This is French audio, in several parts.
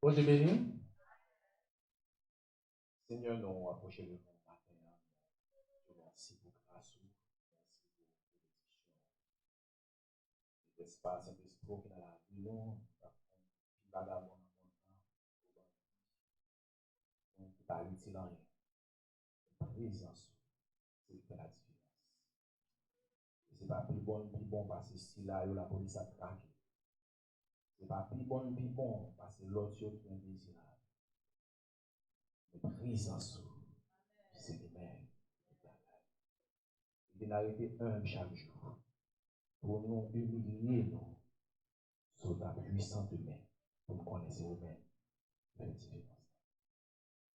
Bon Dieu béni. Seigneur, nous approchons le matin. Merci pour grâce. Merci pour bénédiction. L'espace, Saint-Esprit qui est dans la vie, nous, qui va d'abord dans qui va utile en rien. Présence, c'est la différence. C'est pas plus bon parce que si là, la police a traqué. C'est pas plus bon parce que l'autre qui est indésirable. Mais présence, c'est le même. Il a été un chaque jour pour nous humilier, nous, sur la puissante main, pour nous connaître nous-mêmes, la différence.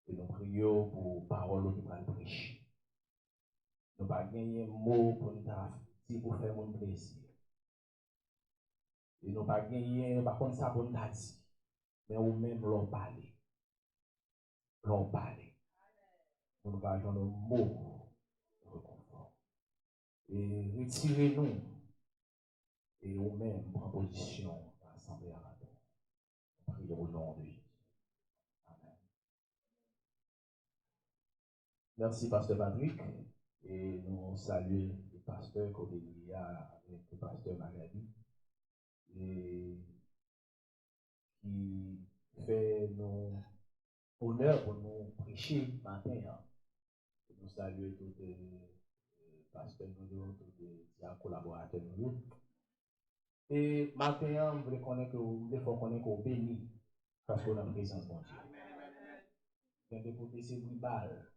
Et nous prions pour parole que nous allons prêcher. Nous n'avons pas gagné un mot pour nous dire pour faire mon plaisir. Et nous n'avons pas gagné, par contre, ça pour nous dire. Mais nous-mêmes, l'on parle. L'on parle. Nous n'avons pas joué un mot de réconfort. Et retirez-nous. Et nous-mêmes, prendre position dans l'Assemblée à la terre. Prions au nom de Jésus. Amen. Merci, Pasteur Patrick. Et nous saluons le pasteur Codélia avec le pasteur Magali. Et qui fait nos honneur pour nous prêcher matin. Nous saluons tous les pasteurs, tous les collaborateurs. Et matin, vous voulez connaître que vous béni parce qu'on a la présence de Dieu. Il y a des côtés, c'est tribal,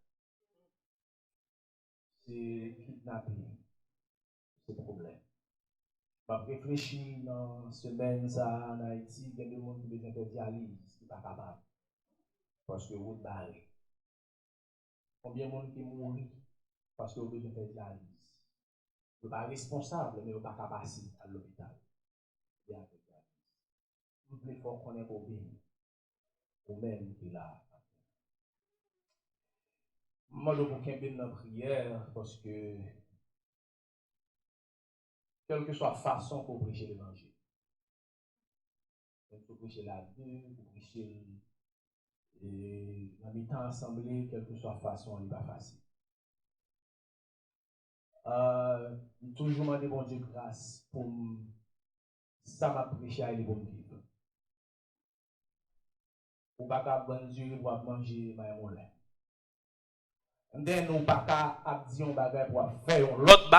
c'est kidnapping, c'est problème. Je réfléchir dans la semaine en Haïti, il y a des gens qui ont besoin de dialyse, qui ne sont pas capables. Parce que vous barrez. Combien de monde qui mourent parce que vous besoin de dialyse? Vous n'êtes pas responsable, mais vous n'êtes pas capable à l'hôpital. Tout l'effort qu'on est pour bénir, ou même qui l'a. Moi, je vous bien dans la prière parce que, quelle que soit la façon pour prêcher l'évangile, pour prêcher la Dieu, pour prêcher la mi-temps assemblée, quelle que soit la façon, il n'est pas facile. Toujours demander bon Dieu grâce pour ça m'a prêché à les bons vivre. Ou pas qu'à bon Dieu pour manger ma moulin. Nous pas qu'à dire un bagage pour faire l'autre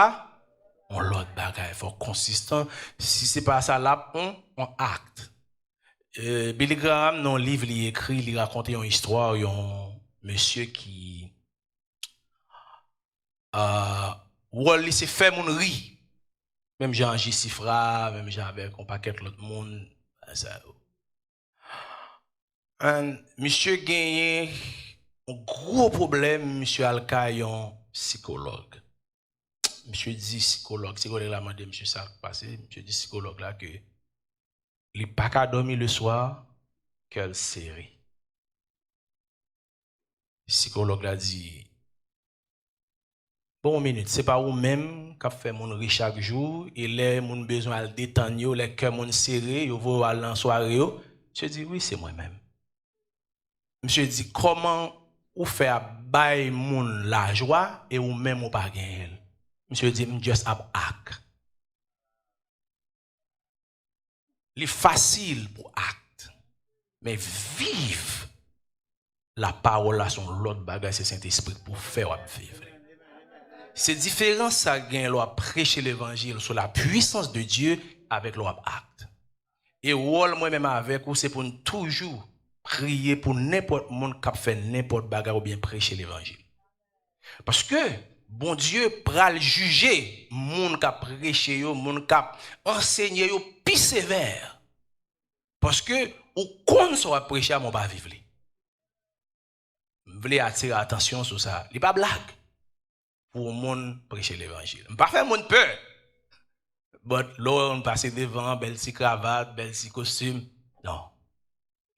bagage, il faut consistant. Si c'est pas ça là, on acte. Billy Graham, dans le livre, il écrit, il raconte une histoire, un monsieur qui il s'est fait mon riz. Même Jean Sifra, même Jean avec un paquet de l'autre monde. Un monsieur gagné un gros problème, monsieur Alka, un psychologue. Monsieur dit psychologue là, madame, monsieur ça passé, monsieur dit psychologue là que il n'est pas qu'à dormir le soir, quelle série. Psychologue là dit, bon minute, c'est pas vous-même qui fait mon riche chaque jour, et les mon besoin de détendre, les cœurs mon serré, vous voulez aller en soirée. Je dis oui, c'est moi-même. Monsieur dit comment vous faire bailler mon la joie et vous même ou pas gagner. Monsieur dit just have act. C'est facile pour acte, mais vive la parole à son l'autre bagage, c'est Saint-Esprit pour faire vivre. C'est différent ça gagne l'on prêcher l'évangile sur la puissance de Dieu avec l'on acte. Et rôle moi-même avec vous c'est pour toujours prier pour n'importe monde qui fait n'importe bagage ou bien prêcher l'évangile. Parce que bon Dieu pral juger monde qui prêcher yo, monde qui enseigner yo plus sévère. Parce que ou qu'on soit prêcher à mon pas vivre. Je voulais attirer attention sur ça. Il n'est pas blague pour le monde prêcher l'évangile. Je ne pas faire mon peur. Mais là, on passe devant, belle si cravate, belle si costume. Non.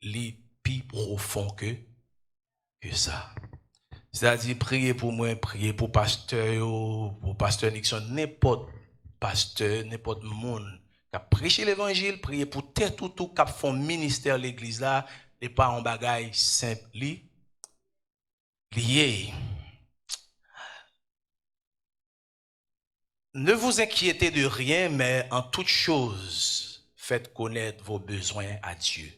Il plus profond que ça. C'est-à-dire, prier pour moi, prier pour pasteur Nixon, n'importe pasteur, n'importe monde qui a prêché l'évangile, prier pour tout qui a fait ministère l'église là, et pas un bagage simple lié. Ne vous inquiétez de rien, mais en toute chose, faites connaître vos besoins à Dieu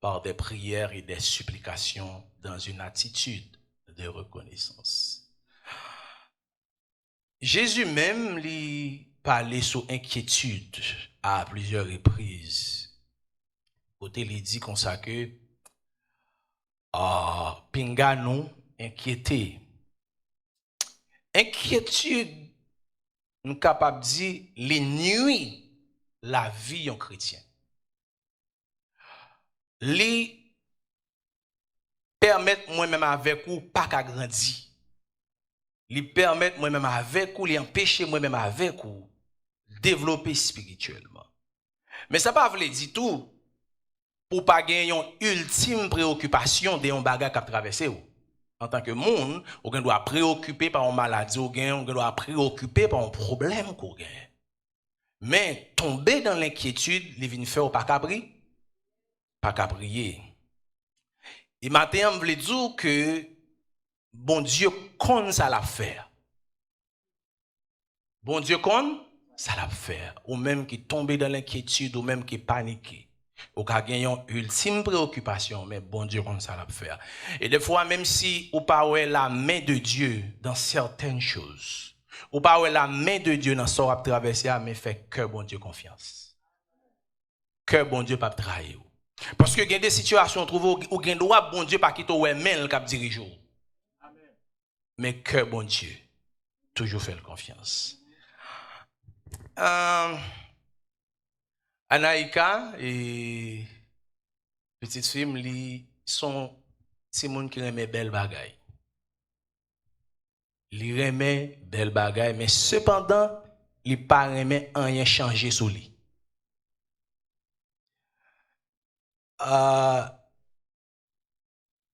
par des prières et des supplications dans une attitude de reconnaissance. Jésus même lui parlait sous inquiétude à plusieurs reprises. Côté lui dit comme ça que pinga nous inquiété. Inquiétude nous capable de dire les nuits la vie en chrétien. Les permettre moi-même avec vous pas qu'à grandir. Les permettre moi-même avec vous, les empêcher moi-même avec vous développer spirituellement. Mais ça pas veut dire tout pour pas gagner une ultime préoccupation de un bagage qui a traversé vous. En tant que monde, on doit préoccuper par une maladie, on doit préoccuper par un problème qu'on gagne. Mais tomber dans l'inquiétude, les vient faire pas qu'à prier, pas qu'à prier. Et maintenant, on veut dire que bon Dieu connaît ça l'a faire. Bon Dieu connaît ça l'a faire. Ou même qui tombe dans l'inquiétude, ou même qui panique. Ou qui a gagné une ultime préoccupation, mais bon Dieu connaît ça l'a faire. Et des fois, même si ou pas la main de Dieu dans certaines choses, ou pas la main de Dieu dans ce qu'on a traversé, mais fait que bon Dieu confiance. Que bon Dieu pas trahir. Parce que il y a des situations où ou il droit bon Dieu pas quitter ou même le cap dirige. Mais que bon Dieu toujours fait confiance. Anaïka et petite fille li sont ces monde qui aiment belle bagaille. Li aime belle bagaille mais cependant li pas aime rien changer sur lui.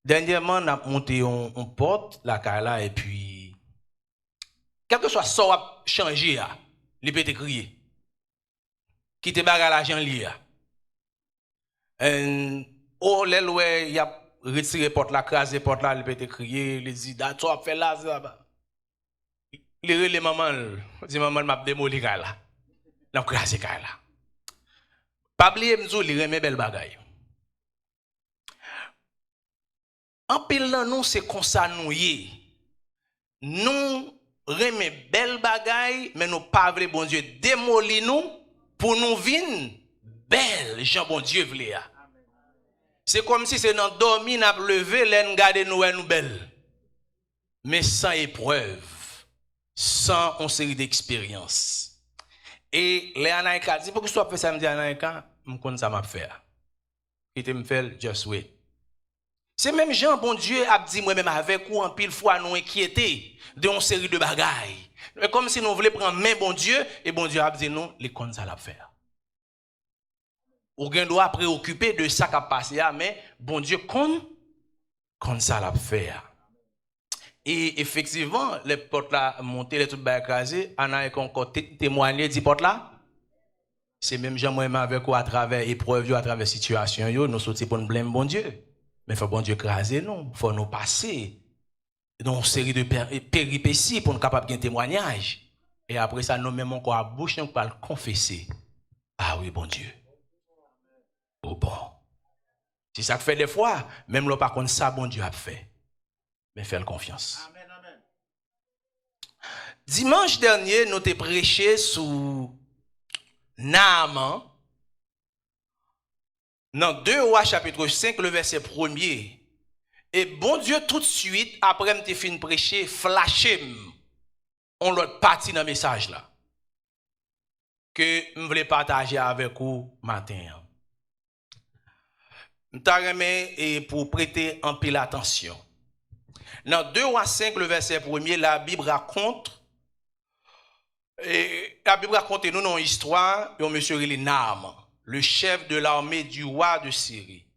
Dernièrement, on a monté on porte la cala et puis quelque soit ça a changé là, il peut te crier. Qui te bagarre l'argent lié. Oh l'oué il a retiré porte la crasé porte là, il peut te crier, il dit da toi fait là ça. Il relè maman, dit maman m'a démoli là. N'a crasé là. Pas oublier m'dou il remet belle bagaille. En pile dans nous c'est comme ça nous y. Nous remet belle bagaille mais nous pas vle bon Dieu démoli nous pour nous vinn belle Jean bon Dieu vle. C'est comme si c'est dans dormi n'a levé l'en garder nous belle. Mais sans épreuve, sans une série d'expériences. Et les Anaïka dit pour que soit fait samedi Anaïka, me connais ça m'a faire. Et te me fait just wait. C'est même Jean bon Dieu a dit moi même avec ou en pile fois nous inquiéter de une série de bagailles. Comme si nous voulions prendre main bon Dieu et bon Dieu a dit non, les connais ça l'a faire. Ou gen doit préoccuper de ça qui a passé mais bon Dieu connais ça l'a faire. Et effectivement, les portes là monté les tout écrasé, Anaïka encore témoigné dit porte là. C'est même Jean moi avec ou à travers épreuve à travers situation yo nous sorti pour nous blâmer bon Dieu. Mais faut bon Dieu craser non, faut nous passer dans une série de péripéties pour nous capable de témoignage. Et après ça nous même encore à bouche nous pour le confesser. Ah oui bon Dieu. Oh bon. C'est ça que fait des fois, même là par contre ça bon Dieu a fait. Mais faire confiance. Amen, amen. Dimanche dernier, nous t'ai prêché sur Naaman. Dans 2 Rois chapitre 5, le verset 1er. Et bon Dieu, tout de suite, après m'te fin prêcher, flashé on l'autre partie dans le message là. Que je voulais partager avec vous matin. Je et pour prêter un peu l'attention. Dans 2 Rois 5, le verset 1er, la Bible raconte nous une histoire de monsieur Naaman, le chef de l'armée du roi de Syrie.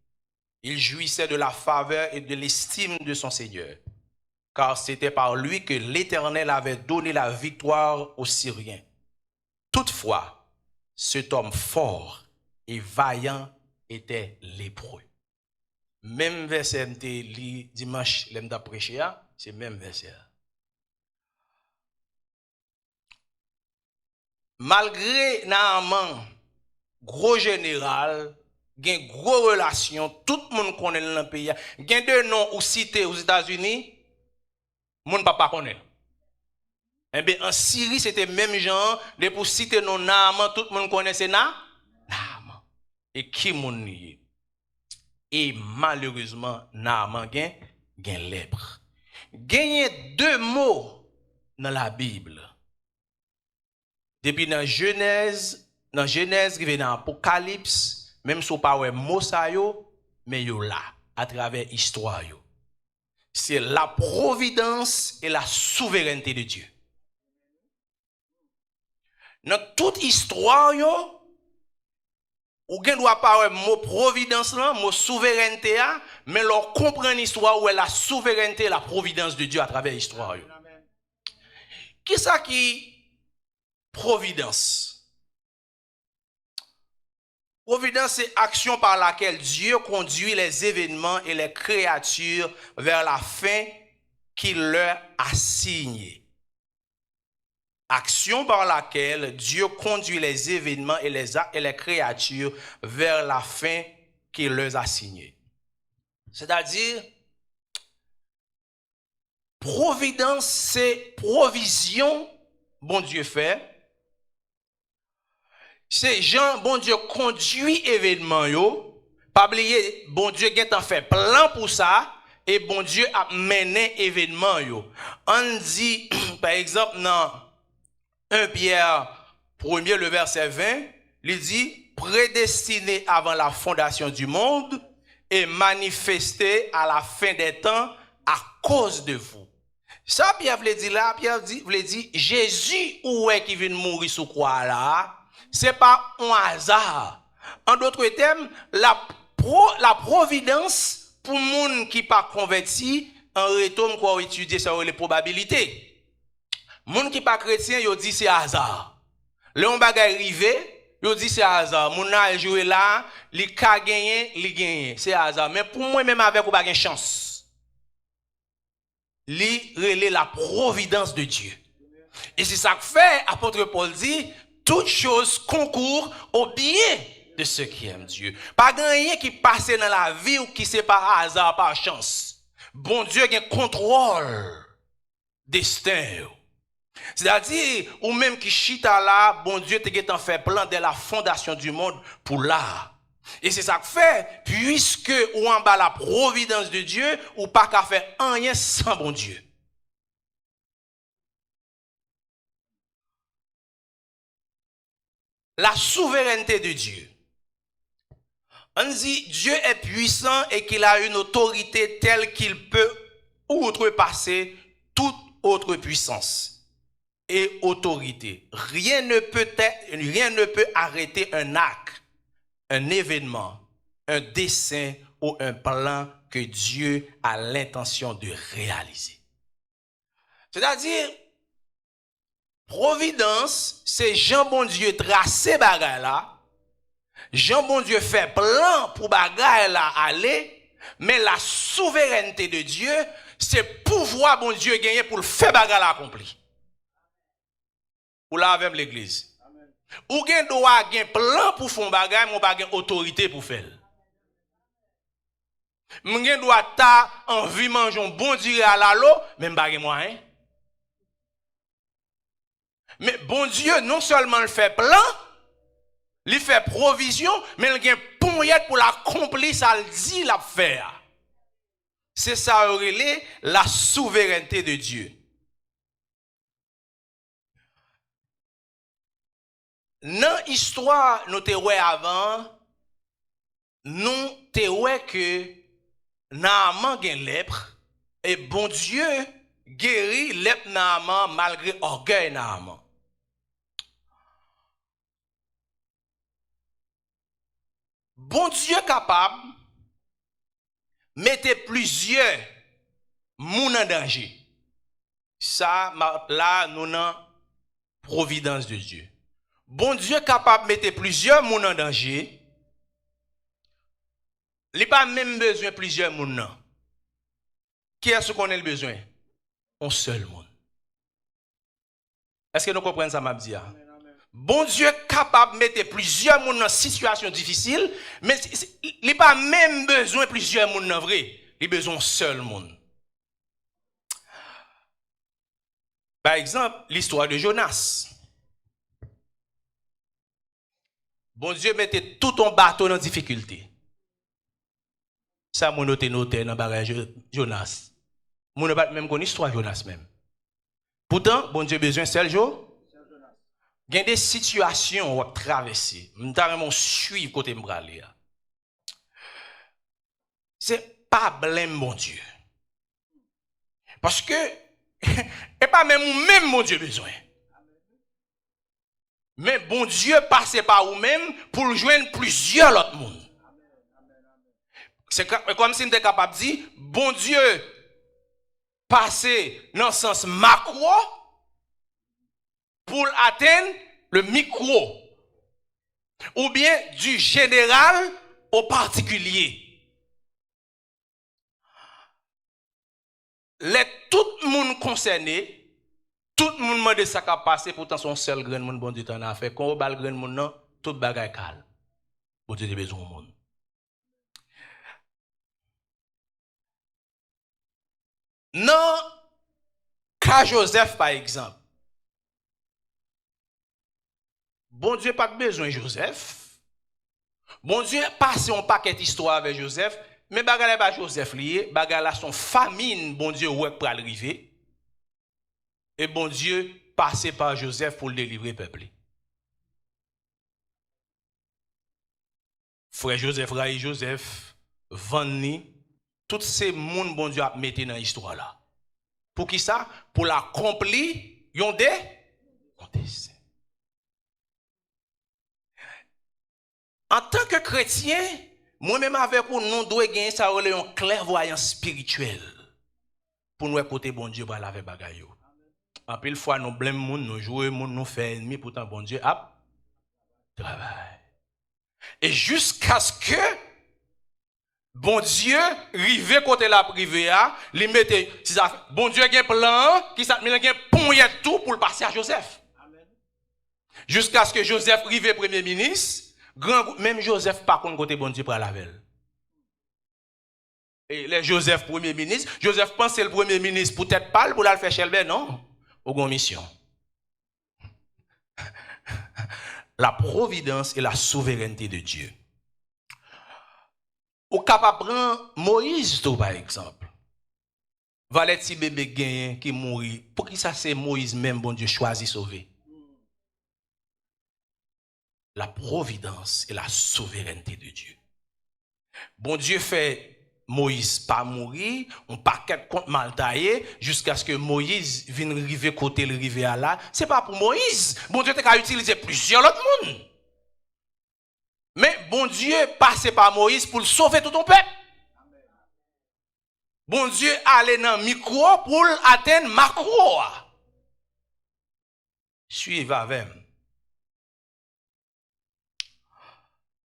Il jouissait de la faveur et de l'estime de son Seigneur, car c'était par lui que l'Éternel avait donné la victoire aux Syriens. Toutefois, cet homme fort et vaillant était lépreux. Même verset m'te li dimanche l'aime prêcher, c'est même verset. Malgré Naaman, gros général, gen gros relation, tout le monde connaît dans le pays. Gen deux noms ou cités aux États-Unis, monde pas connaît. Eh bien, en Syrie, c'était même genre, de pour citer non Naaman, tout le monde connaissait Naaman. Et qui moun nié? Et malheureusement, Naaman gen lèpre. Gagné deux mots dans la Bible. Depuis dans Genèse, qui vient dans Apocalypse, même si on pas mot ça yo, mais yo là, à travers l'histoire yo. C'est la providence et la souveraineté de Dieu. Dans toute histoire yo, ou gen doit pas mot providence là, mot souveraineté là, mais leur comprendre l'histoire où est la souveraineté et la providence de Dieu à travers l'histoire yo. Qui ça qui providence? Providence, c'est action par laquelle Dieu conduit les événements et les créatures vers la fin qu'il leur a signée. Action par laquelle Dieu conduit les événements et les créatures vers la fin qu'il leur a signée. C'est-à-dire, providence, c'est provision, bon Dieu fait. C'est Jean, bon Dieu conduit événement yo. Pas oublier, bon Dieu a fait plan pour ça et bon Dieu a mené événement yo. On dit par exemple dans 1 Pierre 1er le verset 20, il dit prédestiné avant la fondation du monde et manifesté à la fin des temps à cause de vous. Ça Pierre voulait dire là, Pierre voulait dire Jésus où est qui vient mourir sous croix là? C'est pas un hasard. En d'autres termes, la providence pour moun qui pas converti, en retourne quoi étudier sur les probabilités. Moun qui pas chrétien, yo dit c'est hasard. Le on bagay rivé, yo dit c'est hasard. Moun a joué là, li ka gagner, li gagner, c'est hasard. Mais pour moi même avec ou pas gain chance. Li relè la providence de Dieu. Et c'est ça que fait apôtre Paul dit toutes choses concourent au bien de ceux qui aiment Dieu. Pas rien qui passe dans la vie ou qui c'est par hasard, par chance. Bon Dieu a un contrôle destin. C'est-à-dire, ou même qui chita là, bon Dieu t'a fait plan dès la fondation du monde pour là. Et c'est ça que fait, puisque ou en bas la providence de Dieu, ou pas qu'à faire rien sans bon Dieu. La souveraineté de Dieu. On dit Dieu est puissant et qu'il a une autorité telle qu'il peut outrepasser toute autre puissance et autorité. Rien ne peut arrêter un acte, un événement, un dessein ou un plan que Dieu a l'intention de réaliser. C'est-à-dire, providence, c'est Jean bon Dieu tracé bagay là. Jean bon Dieu fait plan pour bagay là aller, mais la souveraineté de Dieu, c'est pouvoir bon Dieu gagner pour le faire bagay là accompli. Ou là avec l'église. Ou gen doit gen plan pour faire bagay, mon bagay autorité pour faire. M'gen doit ta envie manger un bon Dieu à la l'eau, même bagay moyen. Mais bon Dieu, non seulement il fait plan, il fait provision, mais il a ponyette pour l'accomplir, ça le dit, la faire. C'est ça, la souveraineté de Dieu. Dans l'histoire, nous te ouais avant, nous te ouais que Naaman gen lèpre, et bon Dieu guérit lèpre Naaman malgré orgueil Naaman. Bon Dieu capable mettez plusieurs moun en danger. Ça là nous dans providence de Dieu. Bon Dieu capable mettre plusieurs moun en danger. Il n'y a pas même besoin de plusieurs monde. Qui est-ce qu'on a le besoin? Un seul monde. Est-ce que nous comprenons ça, m'a dit? Bon Dieu est capable de mettre plusieurs monde dans une situation difficile, mais il n'y a pas même besoin de plusieurs monde dans vrai. Il a besoin d'un seul monde. Par exemple, l'histoire de Jonas. Bon Dieu mettait tout ton bateau dans difficulté. Ça, mon noté dans le bagage Jonas. Mon ne pas même connaître l'histoire Jonas même. Pourtant, bon Dieu besoin seul jour. Il y a des situations où on traverser. Nous devons suivre côté m'braler. C'est pas blâme mon Dieu. Parce que et pas même mon Dieu besoin. Mais bon Dieu passe par vous-même pour joindre plusieurs autres monde. C'est comme si nous étions capable de dire, bon Dieu passe dans le sens macro pour atteindre le micro. Ou bien du général au particulier. Tout le monde concerné, tout le monde demande ça qu'a passé, pourtant son seul grand monde bon Dieu t'en a fait. Quand on bat le grand monde, non, tout bagaille calme. Bon Dieu a besoin du monde. Non, cas Joseph par exemple. Bon Dieu pas besoin de Joseph. Bon Dieu passe un paquet d'histoires avec Joseph, mais bagaille pas Joseph lié, bagaille là son famine, bon Dieu ouais pour arriver. Et bon Dieu passe par Joseph pour le délivrer peuple. Frère Joseph, Raï Joseph, Vanni, tous ces monde bon Dieu a mis dans l'histoire là. Pour qui ça? Pour l'accomplir, yon des dessein. En tant que chrétien, moi-même avec vous, nous devons gagner ça une clairvoyance spirituelle. Pour nous écouter bon Dieu pour laver bagaille. En pile fois, nous blâmons moun, nous jouons moun, nous faisons ennemi, pourtant bon Dieu a travail. Et jusqu'à ce que bon Dieu rive côté la privée a, li mette bon Dieu a un plan qui ça met un ponyet tout pour le passer à Joseph. Amen. Jusqu'à ce que Joseph rive premier ministre, même Joseph pas contre côté bon Dieu pour la veille. Et les Joseph premier ministre, Joseph pense le premier ministre peut-être pas pour la faire chelbe non, au mission. La providence et la souveraineté de Dieu. Ou capable prendre Moïse tout par exemple. Valet si bébé gagne qui mourit. Pour qui ça c'est Moïse même bon Dieu choisi sauver? La providence et la souveraineté de Dieu. Bon Dieu fait Moïse pas mourir, on paquet contre mal taillé jusqu'à ce que Moïse vienne arriver côté le rivière à là. C'est pas pour Moïse. Bon Dieu t'a utilisé plusieurs autres monde. Mais bon Dieu passe par Moïse pour sauver tout ton peuple. Bon Dieu allait dans le micro pour atteindre macro. Suivez avec.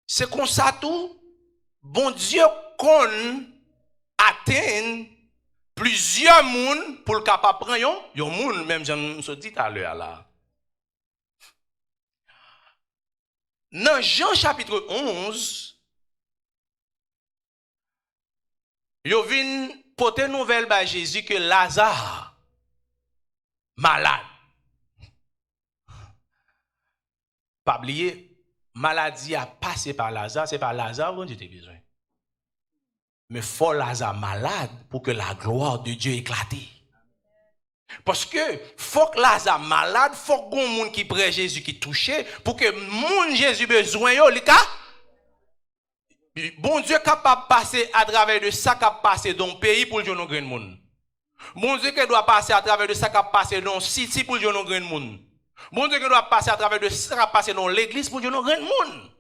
C'est comme ça tout. Bon Dieu qu'on atteint plusieurs monde pour le capable prendre yon monde même j'en dit tout à l'heure là. Dans Jean chapitre 11, yo vinn porter nouvelle par Jésus que Lazare malade. Pas oublier maladie a passé par Lazare, c'est pas Lazare dont tu as besoin. Mais faut Lazare malade pour que la gloire de Dieu éclate. Parce que faut que Lazare malade, faut que monde qui prend Jésus qui touché pour que monde Jésus besoin yo li ka bon Dieu capable passer à travers de ça capable passer dans le pays pour le grand monde. Bon Dieu qui doit passer à travers de ça capable passer dans city pour le grand monde. Bon Dieu qui doit passer à travers de ça capable passer dans l'église pour le grand monde.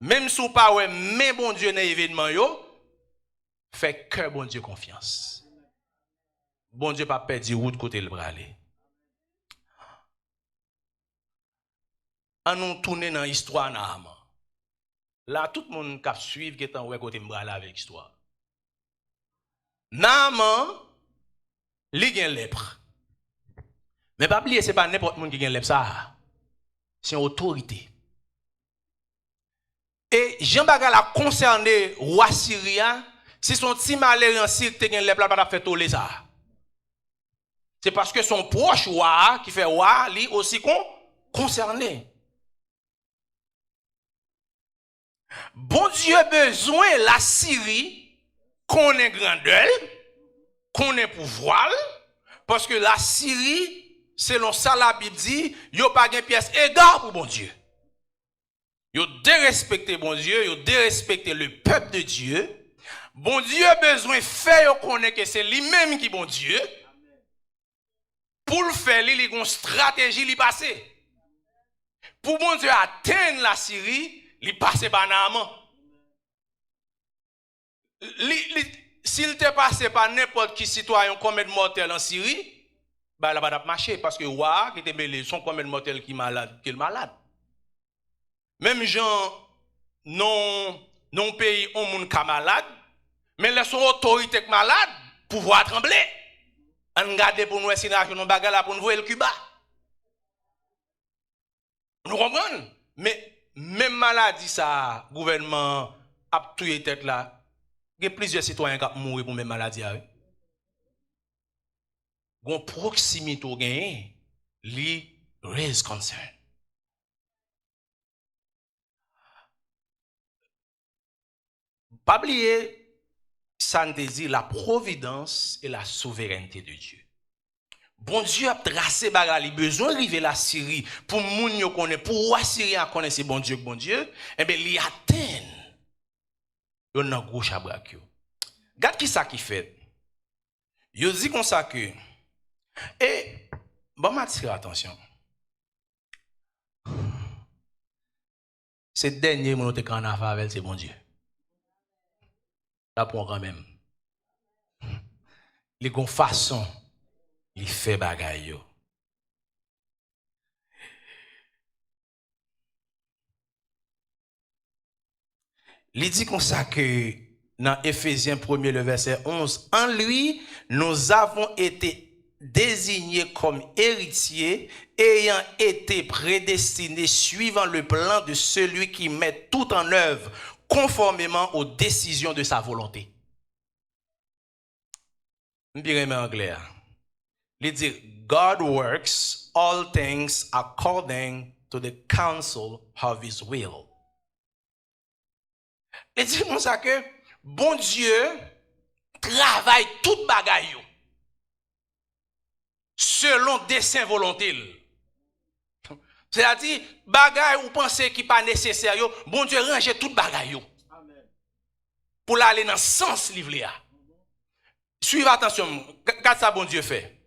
Même si on pas ouais mais bon Dieu dans événement yo fait que bon Dieu confiance. Bon Dieu pas perdre route côté le bras aller. En nous tourner dans l'histoire Là, tout le monde qui suit, qui est en côté m'bral avec l'histoire. Naaman, li gen lèpre. Mais pas oublier, c'est pas n'importe qui gen lèpre ça. C'est une autorité. Et Jean Bagal a concerné roi syrien, si son petit malheur en Syrie te gen lèpre, pas fait toller ça. C'est parce que son proche roi qui fait roi, lui aussi concerné. Bon Dieu besoin la Syrie qu'on ait grandeur, qu'on ait pouvoir, parce que la Syrie, selon ça la Bible dit, yo pas gen pièce égard pour bon Dieu. Yo dérespecter bon Dieu, yo dérespecter le peuple de Dieu. Bon Dieu besoin faire yo connaît que c'est lui-même qui bon Dieu. Pour le faire, il y a une stratégie qui passe. Pour bon Dieu atteindre la Syrie, il passe par Naaman. S'il te passe par n'importe qui citoyen comme mortel en Syrie, bah, il va pas marcher parce que wa qui était mêlé sont comme mortel qui est malade, Même gens non pays ont monde qui malade, mais les sont autorité malade, pouvoir trembler. On garde pour nous essayer de bagarre pour nous voir le Cuba. Nous comprenons? Mais même maladie ça, gouvernement a tué tête là. Il y a plusieurs citoyens qui ont mouru pour même maladie. Gon proximité au gain, li raise concern. Pas oublier, ça nous dit la providence et la souveraineté de Dieu. Bon Dieu a tracé bagali besoin d'arriver la Syrie pour moun yo connaît pour roi syrien connaître bon Dieu, et bien li atteint yo nan gros chabrak yo. Regarde qui ça qui fait. Yo dit comme ça que et bon m'attire attention. C'est dernier mon te kan avec c'est bon Dieu. Là pour quand même. Les gon façon il fait bagay yo. Il dit comme ça que dans Éphésiens 1er le verset 11, en lui nous avons été désignés comme héritiers ayant été prédestinés suivant le plan de celui qui met tout en œuvre conformément aux décisions de sa volonté. Je dirais en anglais. Il dit God works all things according to the counsel of his will. Il dit comme ça que bon Dieu travaille toute bagaille selon dessein volonté. C'est-à-dire bagaille ou pensez qui pas nécessaire bon Dieu range toute bagaille pour aller dans le sens livre. Suivez attention, qu'est-ce ça bon Dieu fait?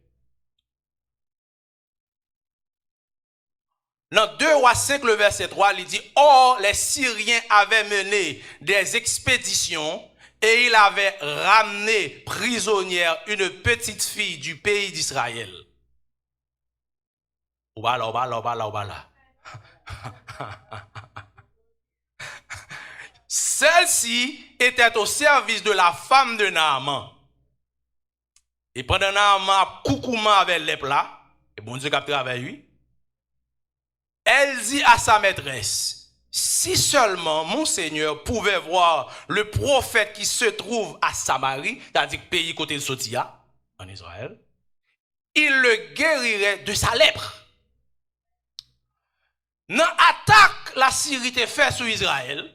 Dans 2 Rois 5, le verset 3, il dit, or les Syriens avaient mené des expéditions et il avait ramené prisonnière une petite fille du pays d'Israël. Obala. Celle-ci était au service de la femme de Naaman. Et pendant Naaman coucouma avec les plats, et bon Dieu qui a travaillé lui, elle dit à sa maîtresse, si seulement mon Seigneur pouvait voir le prophète qui se trouve à Samarie, c'est-à-dire pays côté de Sotia, en Israël, il le guérirait de sa lèpre. Dans l'attaque la Syrie te fait sur Israël,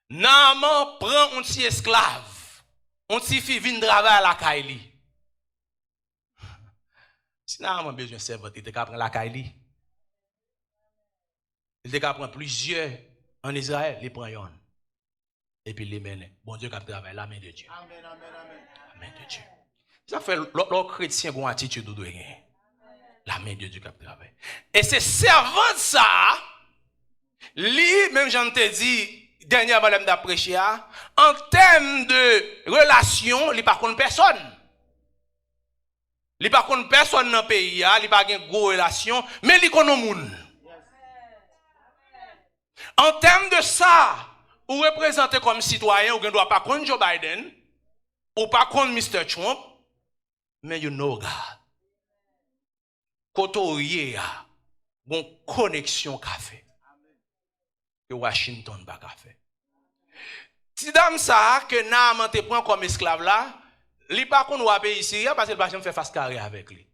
Naaman prend un petit esclave, un petit fille vient travailler à la Kaili. Si Naaman a besoin de servir, il te prend la Kaili. Il te prend plusieurs en Israël, il prend yon. Et puis les mène. Bon Dieu qui travaille la main de Dieu. Amen. La main de Dieu. Ça fait l'autre chrétien qui a une attitude de rien. La main de Dieu qui travaille. Et c'est servant ça, lui, même j'en te dit, dernière madame d'après en termes de relation, il n'y a pas contre personne. Il n'y a pas contre personne dans le pays, il n'y a pas de gros relation, mais il connaît le monde. En termes de ça, ou représenter comme citoyen, ou ne doit pas contre Joe Biden, ou pas contre Mr. Trump, mais you know God. Kotoriye a bon connexion qu'a fait. Que Washington pas qu'a fait. Si dame ça que Naaman te prend comme esclave là, li pas qu'on va pays Syria parce qu'il pas jamais faire face carré avec lui.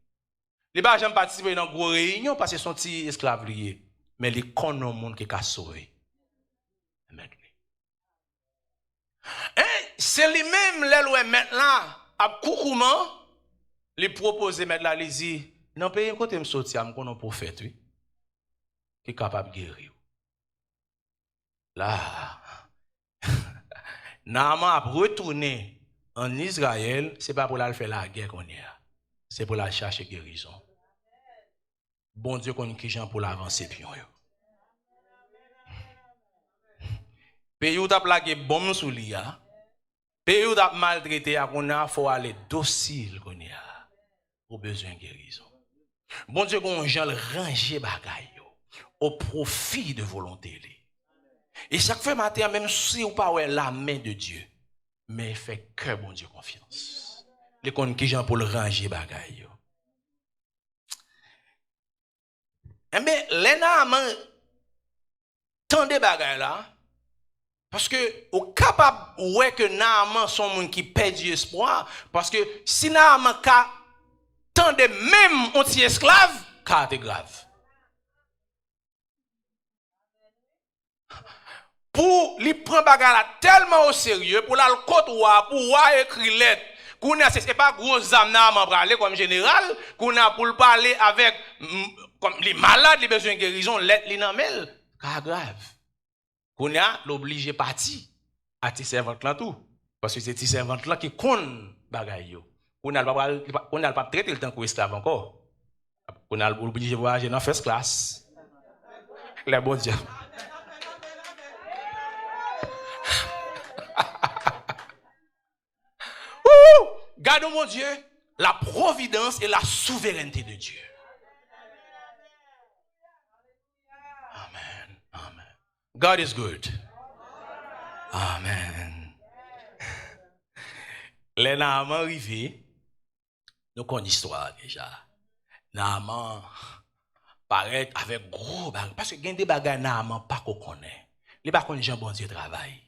Li pas jamais participer dans gros réunion parce que son petit esclave lié, mais li connaît monde qui a sauvé. C'est lui-même l'elle maintenant à coucouman li proposer mettre la lisi dans pays côté me sorti am qu'on prophète oui qui est capable de guérir. Là Naaman a retourné en Israël, c'est pas pour la faire la guerre qu'on y a. C'est pour la chercher guérison. Bon Dieu connaît qui gens pour l'avancer pion yo. Pays où t'a plaqué bombe sous l'ia. Pays où t'a maltraité à qu'on a faut aller docile qu'on y a. Au besoin de guérison. Bon Dieu qu'on gens ranger bagay yo au profit de volonté li. Et chaque fois matin même si ou pas ouais la main de Dieu, mais fait que bon Dieu confiance. Les connaît qui gens pour le ranger bagay yo. Eh bien, les Naaman tendez bagay là parce que au capable ouais que Naaman sont monde qui perd espoir parce que si Naaman ka tendez même anti esclave, ka c'est grave. Pour lui prendre bagay là tellement au sérieux pour la côte pour écrire lettre qu'on a c'est pas gros âme Naaman parler comme général qu'on a pour parler avec comme les malades les besoins de guérison lettre li nan mel ka grave qu'on a l'obligé parti à ti servante là tout parce que c'est ti servante là qui connaît bagay yo qu'on a pas traiter le temps comme esclave encore qu'on a obligé voyager dans first class les bon Dieu. Gardons mon Dieu la providence et la souveraineté de Dieu. Amen. Amen. God is good. Amen. Les Naaman arrivés, nous connaissons l'histoire déjà. Naaman paraît avec gros bagages. Parce que il y a des bagages Naaman pas qu'on connaît. Les pas qu'on bon Dieu travail.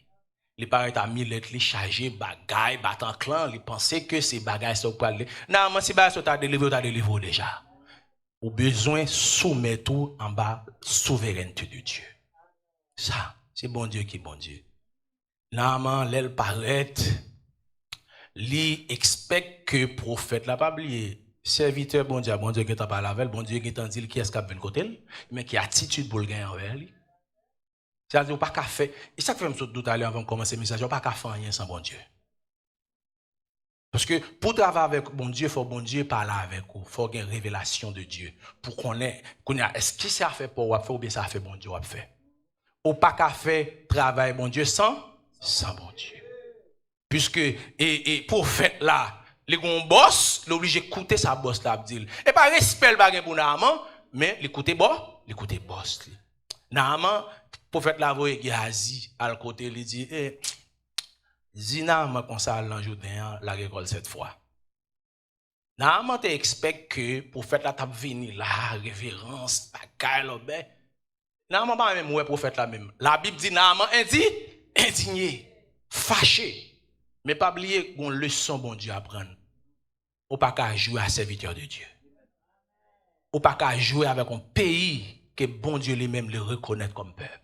Il paraît à Millet, il chargé bagaille, battant clan, il pensait que ces bagailles sont pas aller. Non, mais si bagaille sont à délivrer déjà. Ou besoin soumettre tout en bas souveraineté de Dieu. Ça, c'est bon Dieu qui est bon Dieu. Non, l'elle paraît, il expecte que prophète l'a pas oublié. Serviteur bon Dieu qui t'a parlé avec, bon Dieu qui t'a dit qui est-ce qui a venu côté, mais qui attitude pour le gagner envers lui. C'est-à-dire, pas qu'à faire. Et ça fait me tout à l'heure avant de commencer le message, pas qu'à faire rien sans bon Dieu. Parce que pour travailler avec bon Dieu, il faut bon Dieu parler avec vous. Il faut qu'il y ait une révélation de Dieu. Pour qu'on ait, est-ce que ça a fait pour vous faire ou bien ça a fait bon Dieu à faire. Ou pas qu'à faire travail bon Dieu sans bon Dieu. Puisque, et pour faire là, les gars boss, l'obligé d'écouter sa boss là, dit. Et pas respect le bagage pour Naaman, mais l'écouter boss. Naaman, prophète la voye Géhazi à côté lui dit Naaman comme ça l'an Jourdain la récolte cette fois. Naaman te expecte que prophète la t'a venir la révérence bagaille l'obé. Naaman pas même ouais prophète la même. La Bible dit Naaman indigné, fâché, mais pas oublier qu'on leçon bon Dieu apprendre. Ou pas qu'à jouer à serviteur de Dieu. Ou pas qu'à jouer avec un pays que bon Dieu lui-même le reconnaît comme peuple.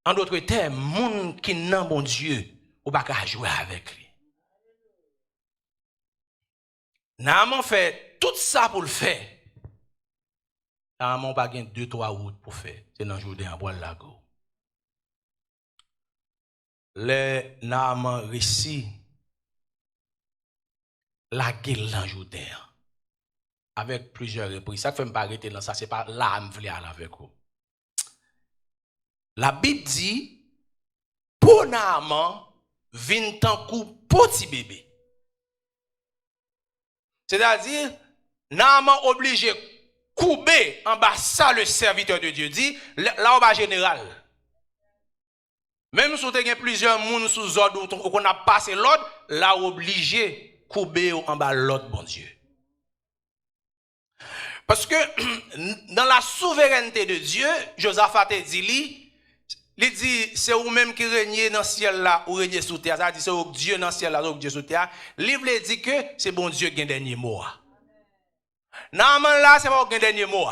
En d'autres termes, monde qui n'a bon Dieu, ou pas qu'à jouer avec lui. Naaman fait tout ça pour le faire. Naaman pas gain 2-3 routes pour faire. C'est dans Jourdain à boire lago. Le Naaman réussit la guerre dans Jourdain avec plusieurs reprises. Ça fait me pas arrêter dans ça, c'est pas là me vle aller avec vous. La Bible dit, pour Naaman, vin tant coup petit bébé. C'est-à-dire, Naaman obligé couper en bas ça le serviteur de Dieu dit, là au bas général, Même si vous avez plusieurs personnes sous ordre ou qu'on a passé l'ordre, là obligé couper en bas l'ordre, bon Dieu. Parce que dans la souveraineté de Dieu, Josaphat dit, il dit, c'est vous-même qui régnez dans le ciel là, ou régnez sous terre. Ça dit, c'est Dieu dans le ciel là, ou Dieu sous terre. Le livre dit que c'est bon Dieu qui a un dernier mot. Normalement là, c'est pas un dernier mot.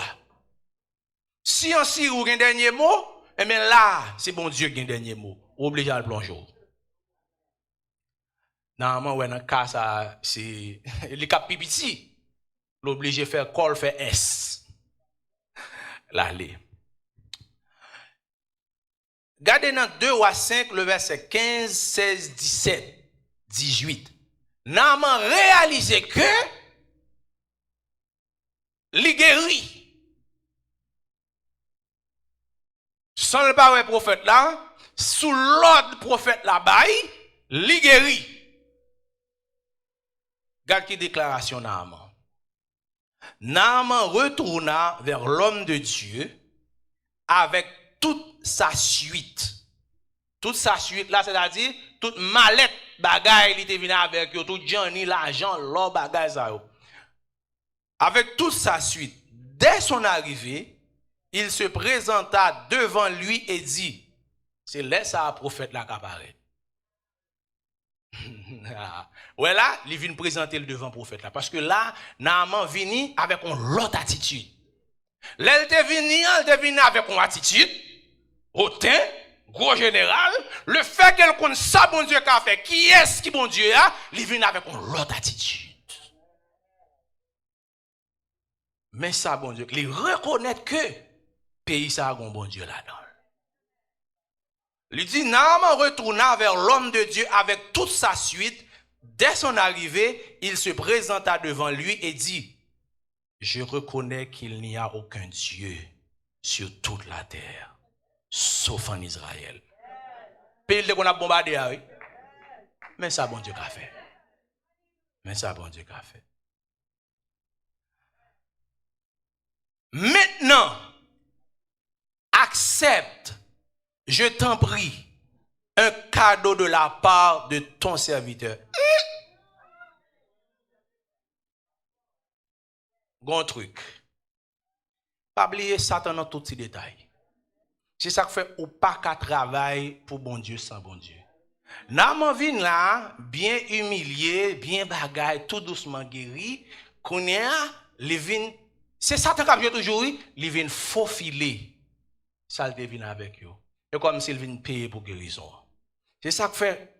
Si on sait ou un dernier mot, eh bien là, c'est bon Dieu qui a un dernier mot. Obligé à le plonger. Normalement, ouais, dans le cas, ça, c'est le cap pipiti. L'obligé de faire col, faire S. L'allée. Regardez dans 2 ou 5, le verset 15, 16, 17, 18. Normalement, réalisez que les guéris. Sans le parole prophète là, sous l'ordre prophète là-bas, les guéris. Regarde qui déclaration Naaman. Naaman retourna vers l'homme de Dieu avec toute sa suite. Toute sa suite là, c'est-à-dire toute mallette bagaille il était venu avec eux, tout Johnny, l'argent, l'or bagaille ça. Avec toute sa suite. Dès son arrivée, il se présenta devant lui et dit, c'est là ça prophète là qui apparaît. Ouais là, il vient présenter le devant prophète là parce que là, Naaman vini avec une autre attitude. Là il est venu avec une attitude hautain, gros général, le fait qu'elle connaisse ça bon Dieu qu'a fait, qui est-ce qui bon Dieu a, il vient avec une autre attitude. Mais ça bon Dieu, il reconnaît que pays ça a un bon Dieu là-dedans. Il dit, Naaman retourna vers l'homme de Dieu avec toute sa suite. Dès son arrivée, il se présenta devant lui et dit, je reconnais qu'il n'y a aucun Dieu sur toute la terre, sauf en Israël. Pays qu'on a bombardé, oui. Mais ça, bon Dieu qu'a fait. Mais ça, bon Dieu qu'a fait. Maintenant, accepte, je t'en prie, un cadeau de la part de ton serviteur. Bon truc. Pas oublier Satan dans tous ces détails. C'est ça que fait ou pas qu'à travailler pour bon Dieu sans bon Dieu. Naaman vient là, bien humilié, bien bagaille, tout doucement guéri. Qu'on est les vins, c'est Satan qui a joué toujours, les vins faufiler. Ça le vient avec eux. Et comme s'il vient payer pour guérison. C'est ça que fait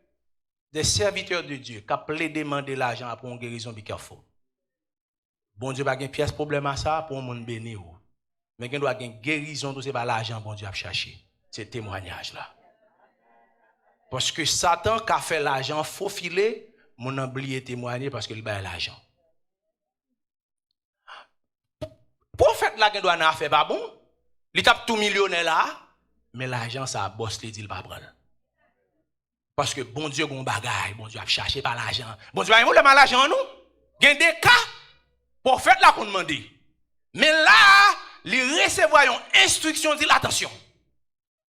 des serviteurs de Dieu qui appellent demander l'argent pour une guérison, be careful. Bon Dieu pas une pièce problème à ça pour un monde béni. Mais il doit avoir une guérison, tout c'est pas l'argent bon Dieu a cherché. C'est témoignage là. Parce que Satan qui a fait l'argent faufiler, mon oublié témoigner parce qu'il a l'argent. Prophète là qui doit en faire pas bon, il tape tout millionnaire là, mais l'argent ça bosse les dit pas prendre. Parce que bon Dieu gon bagaille, bon Dieu a cherché par l'argent. Bon Dieu va voler mal l'argent nous. Il y a des cas prophète là qu'on demande. Mais là, les recevoir une instruction dit attention.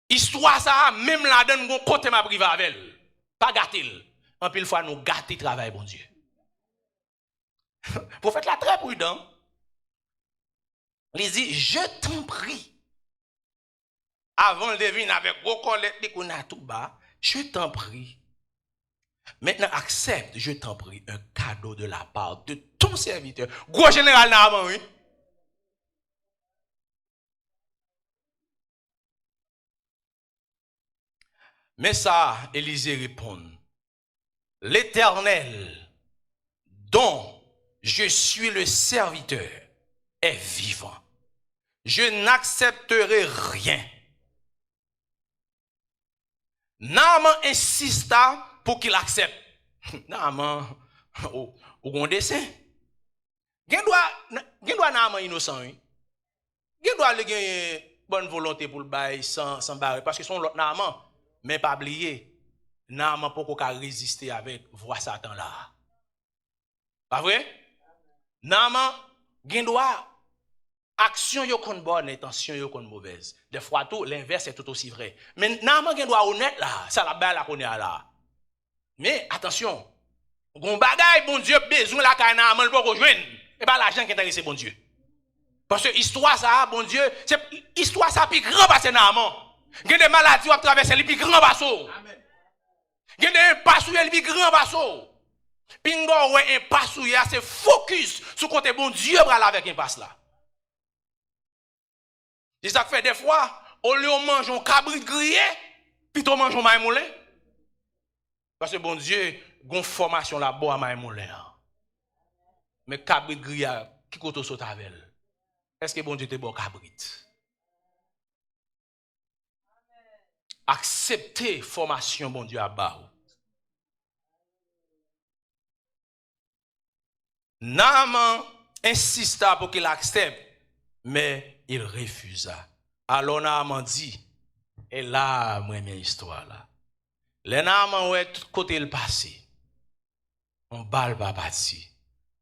Histoire ça même la donne gon côté ma privé avec elle. Pas gâter. En pile fois nous gâter travail bon Dieu. Prophète là très prudent. Il dit je t'en prie. Avant le devine avec gros colette qu'on a tout bas, je t'en prie. Maintenant accepte, je t'en prie, un cadeau de la part de ton serviteur. Gros général Naaman, oui. Mais ça, Élisée répond, l'Éternel, dont je suis le serviteur, est vivant. Je n'accepterai rien. Naaman insista pour qu'il accepte. Naaman, ou gon dessin. Gen doit Naaman innocent, oui. Gen doit le bonne volonté pour le bail sans barrer parce que son l'autre Naaman. Mais pas oublier, Naaman pas qu'à résister avec voix Satan là. Pas vrai? Naaman, gen doit action yo kon bonne, intention yo kon mauvaise. Des fois tout l'inverse est tout aussi vrai. Mais Naaman gen doit honnête là, ça la balle la connaît là. Mais attention, gon bagay bon Dieu besoin la kay Naaman pour rejoindre. Et pas l'argent qui intéresse bon Dieu. Parce que histoire ça bon Dieu, c'est histoire ça plus grand parce Naaman. Gen des maladies à traverser les plus grand basso. Amen. Gen des passou les plus grand basso. Pingo ouais un passou ya c'est focus sur côté bon Dieu pour aller avec un passe là. C'est ça que fait des fois, au lieu de manger un cabrit grillé, plutôt manger un maïs moulin. Parce que bon Dieu, gon formation là-bas à maïs moulin. Mais cabrit grillé, qui koto saute avec? Est-ce que bon Dieu te bon cabrit? Accepter formation bon Dieu à bas. Naaman insista pour qu'il accepte, mais il refusa. Alors Naaman dit, et là, moi, mes histoire là. Les Naaman, ouais, tout côté le passé. On balle pas parti.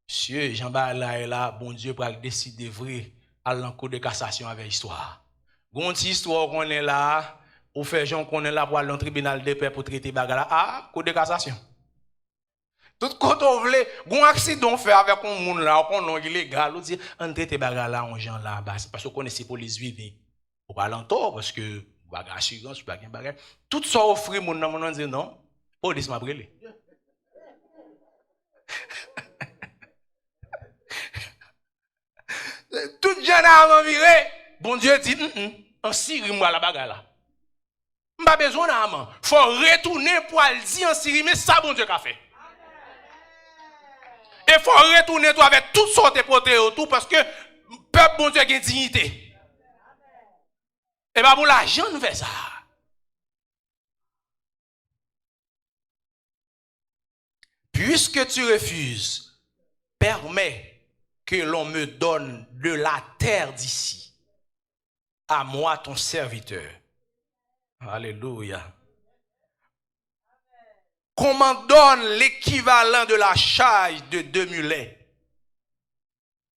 Monsieur, Jean-Baptiste là et là, bon Dieu, pour décider vrai, à l'encours de cassation avec histoire. Gon ti histoire qu'on est là, ou fait gens qu'on est là pour aller au tribunal de paix pour traiter bagarre. Ah, cour de cassation. Tout quand on veut, gon accident fait avec un monde là, qu'on non illégal, on dit on traite bagarre là, on gens là, parce qu'on connaît ces police vivre. Ou pas longtemps parce que bagarre assurance, bagarre bagarre. Tout ça offrir mon nom, on dit non, police m'a brûlé. Tout jeune a viré, bon Dieu dit en Syrie moi la bagarre là. M'pas besoin d'amant, faut retourner pour aller dire en Syrie mais ça bon Dieu qu'a fait. Il faut retourner toi avec toutes sortes de potes autour parce que peuple bon Dieu a une dignité. Et bien pour l'argent nous fait ça. Puisque tu refuses, permets que l'on me donne de la terre d'ici à moi ton serviteur. Alléluia. Qu'on m'en donne l'équivalent de la charge de 2 mulets.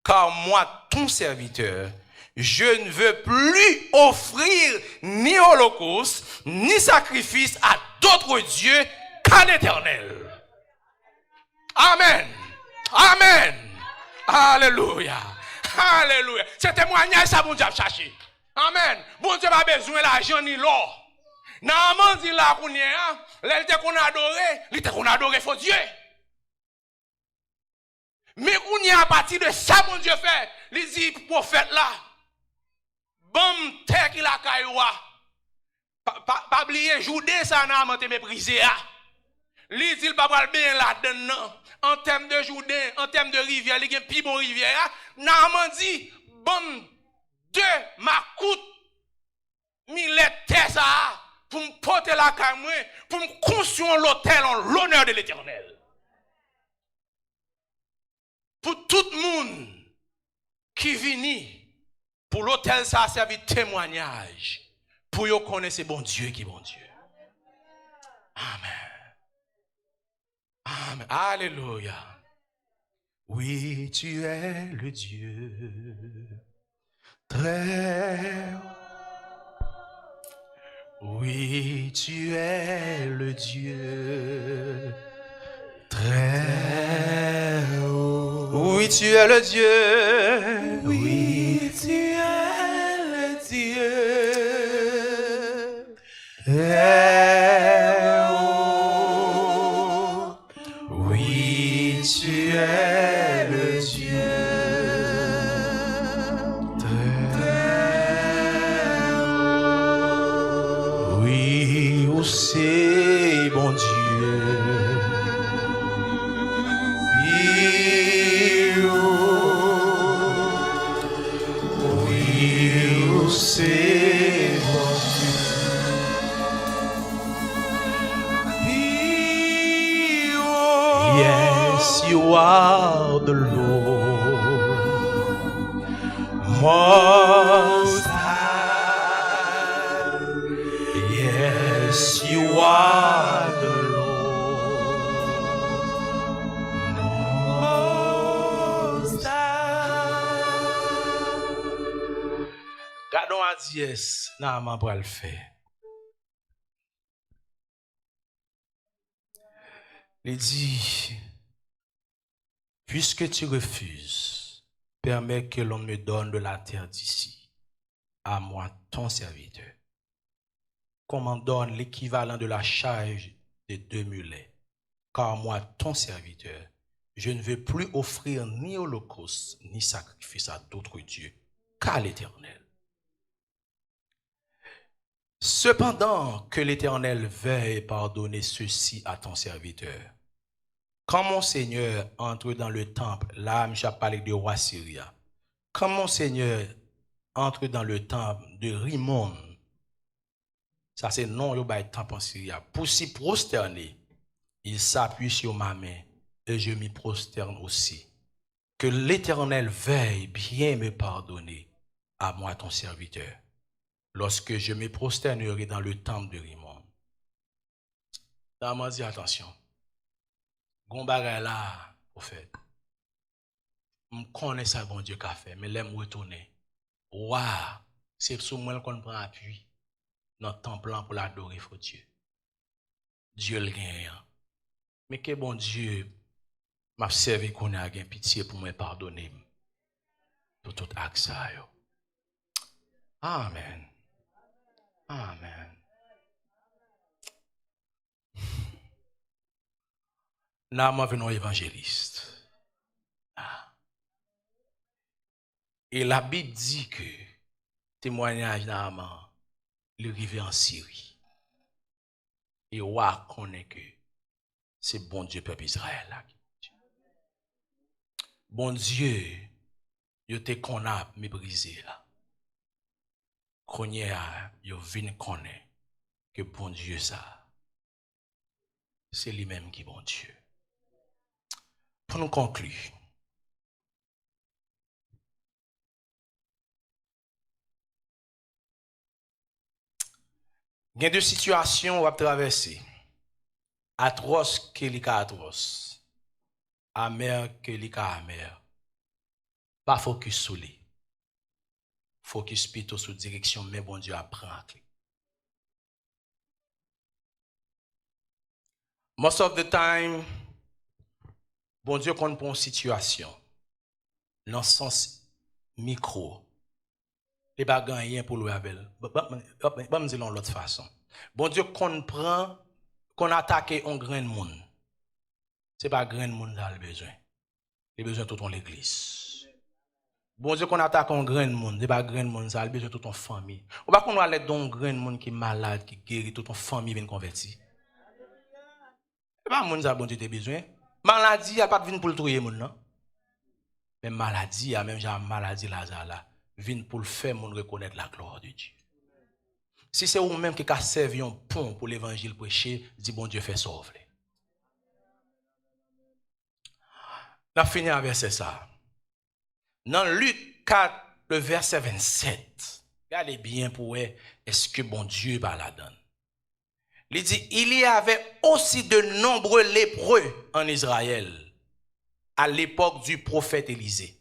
Car moi, ton serviteur, je ne veux plus offrir ni holocauste, ni sacrifice à d'autres dieux qu'à l'Éternel. Amen. Amen. Alléluia. Alléluia. C'est témoignage ça, bon Dieu a cherché. Amen. Bon Dieu n'a pas besoin d'argent ni l'or. Naaman dit là qu'on est, là, il qu'on adoré, il qu'on adoré faux Dieu. Mais qu'on y a à partir de ça, mon Dieu fait, il dit, prophète là, bam, terre qui la cailloua, pas oublier, Joudé, ça Naaman te méprisé, il dit, il pas va bien là-dedans, en termes de Joudé, en termes de rivière, il y a un plus bon rivière, Naaman dit, bam, 2 ma coûte, millet terre ça, pour me porter la caméra, pour me construire l'hôtel en l'honneur de l'Éternel. Pour tout le monde qui vient, pour l'hôtel, ça a servi de témoignage. Pour vous connaître bon Dieu qui est bon Dieu. Amen. Amen. Alléluia. Oui, tu es le Dieu très haut. Oui, tu es le Dieu très haut. Oui, tu es le Dieu. Oui, tu es le Dieu très haut. Oui, tu es le Dieu très haut. Oui, c'est bon Dieu. C'est bon Dieu. Yes, you are the Lord Most High. Yes, you are the Lord Most High. dit yes, Naaman pour le faire. Il dit, puisque tu refuses, permets que l'on me donne de la terre d'ici, à moi, ton serviteur. Qu'on m'en donne l'équivalent de la charge de 2 mulets, car moi, ton serviteur, je ne veux plus offrir ni holocauste, ni sacrifice à d'autres dieux, qu'à l'Éternel. Cependant que l'Éternel veuille pardonner ceci à ton serviteur. Quand mon Seigneur entre dans le temple, là, je parlé de roi Syria. Quand mon Seigneur entre dans le temple de Rimon, ça c'est non, il y a temple en Syrie, pour s'y prosterner, il s'appuie sur ma main et je m'y prosterne aussi. Que l'Éternel veuille bien me pardonner, à moi ton serviteur, lorsque je me prosternerai dans le temple de Rimon. Là, dit attention. Gon bagay là, au fait. Je connais ça, bon Dieu, qu'a fait, mais l'aime retourner. Waouh, c'est sur moi qu'on prend appui dans le temple pour l'adorer, faut Dieu. Dieu le gagne. Mais que bon Dieu m'a servi qu'on a gain pitié pour me pardonner pour tout acte. Amen. Amen. Naaman venons évangéliste. Et la Bible dit que témoignage Naaman, il arrivé en Syrie. Et roi connaît que c'est bon Dieu peuple Israël là. Bon Dieu, il te qu'on a méprisé là. Connaît yo vinn connaît que bon Dieu ça. C'est lui-même qui est bon Dieu. Pour nous conclure. Il y a deux situations à traverser. Atroce que li ka atroce. Amer que li ka amer. Pas focus sur lui. Focus plutôt sur direction, mais bon Dieu apprend. Most of the time, bon Dieu compte pour une situation. Dans le sens micro. Il n'y a pas rien pour le avec. Je vais dire l'autre façon. Bon Dieu comprend qu'on attaque un grand monde. Ce n'est pas un grand monde qui a besoin. Il a besoin de toute l'église. Bon Dieu qu'on attaque un grand monde. Ce n'est pas un grand monde, ça a besoin de toute ton famille. Ou pas qu'on va aller dans un grand monde qui est malade, qui guérit, toute ton famille vient convertir. Ce n'est pas un monde qui bon Dieu a besoin. Maladie, il n'y a pas de vin pour le trouver, non? Mais maladie, même j'ai maladie là, vient pour le faire, mon reconnaître la gloire de Dieu. Si c'est vous-même qui a servi un pont pour l'évangile prêché, dit bon Dieu fait sauver. On a fini avec ça. Dans Luc 4, le verset 27, regardez bien pour voir, est-ce que bon Dieu va la donne. Il dit, il y avait aussi de nombreux lépreux en Israël à l'époque du prophète Élisée.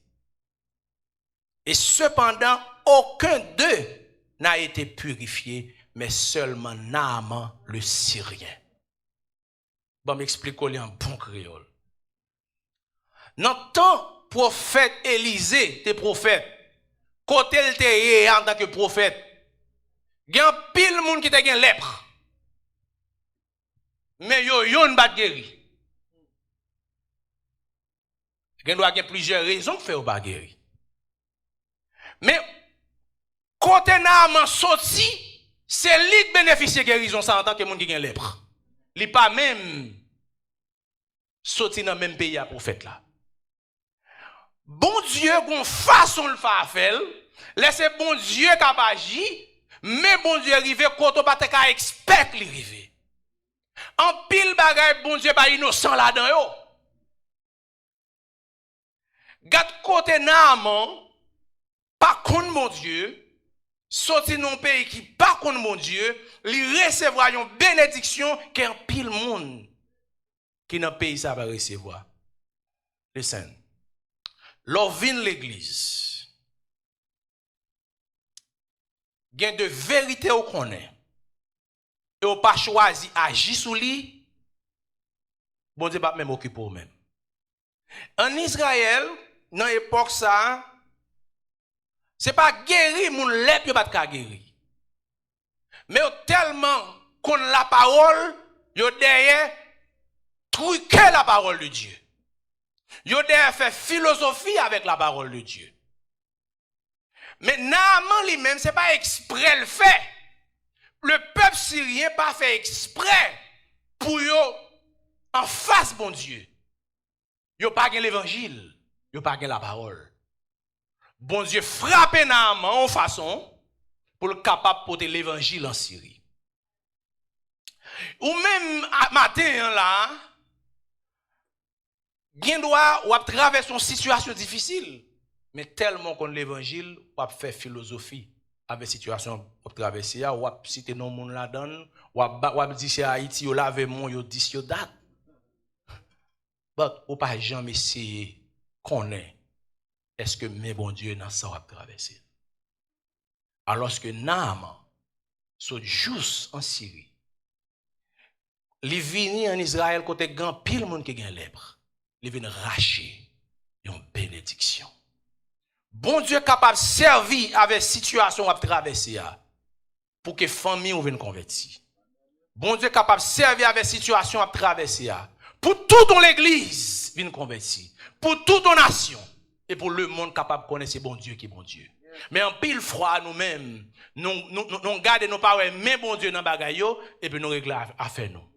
Et cependant, aucun d'eux n'a été purifié, mais seulement Naaman le Syrien. Bon, m'explique-le en bon créole. Dans le temps, prophète Élisée, t'es prophète, côté il t'est en tant que prophète, il y a pile de monde qui t'a lèpre. Mais yo ne pas guéri. Il doit avoir plusieurs raisons pour faire pas guéri. Mais côté Naaman sorti, c'est lui qui bénéficie de guérison ça en tant que monde qui a lèpre. Il n'est pas même sorti dans le même pays à prophète là. Bon Dieu, une façon de faire, laissez bon Dieu qui a agi, mais bon Dieu arrive quand on pas qu'à expert li rive. En pile bagay bon Dieu pas innocent là-dedans yo. Gade côté Naaman, pas contre mon Dieu, sorti dans un pays qui pas contre mon Dieu, li recevoir une bénédiction qu'un pile monde qui dans pays ça va recevoir. Listen. L'on vient l'église. Gain de vérité ou connaît. Et ou pas choisi agir sous lui. Bon Dieu pas même occupé ou même. En Israël, dans l'époque ça, c'est pas guéri moun lèp yo pas ka guéri. Mais tellement qu'on la parole, yo derrière truquer la parole de Dieu. Yo derrière fait philosophie avec la parole de Dieu. Mais Naaman lui-même, c'est pas exprès le fait. Le peuple syrien pas fait exprès pour yo en face bon Dieu. Yo pas gen l'évangile, yo pas gen la parole. Bon Dieu frappe Naaman en façon pour le capable de porter l'évangile en Syrie. Ou même matin là, gen doit ou traverser une situation difficile, mais tellement qu'on l'évangile, ou fait philosophie avec situation ou traverser ou citer non monde la donne, ou dire c'est Haïti ou lave mon yo dit yo date. But ou pas jamais essayer connaître est-ce que mes bon Dieu dans ça va traverser. Alors que Naaman sont juste en Syrie. Li vini en Israël côté grand pile monde qui gen lèpre. Li vinn racher une bénédiction. Bon Dieu capable de servir avec situation à traverser pour que famille ou vienne convertir. Bon Dieu capable de servir avec situation à traverser pour toute ton l'église vienne convertir. Pour toute ton nation et pour le monde capable de connaître bon Dieu qui est bon Dieu. Mais en pile froid nous-mêmes, nous gardons nos paroles, mais bon Dieu dans bagay yo et puis nous régler affaire nous.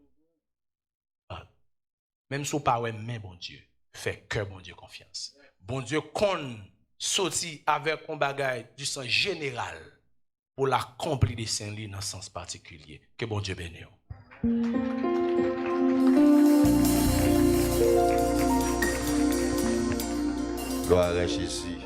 Même si pas mais bon Dieu, fait que bon Dieu confiance. Bon Dieu qu'on sorti avec un bagage du sens général pour l'accomplir des saints dans un sens particulier. Que bon Dieu bénisse. Gloire à Jésus.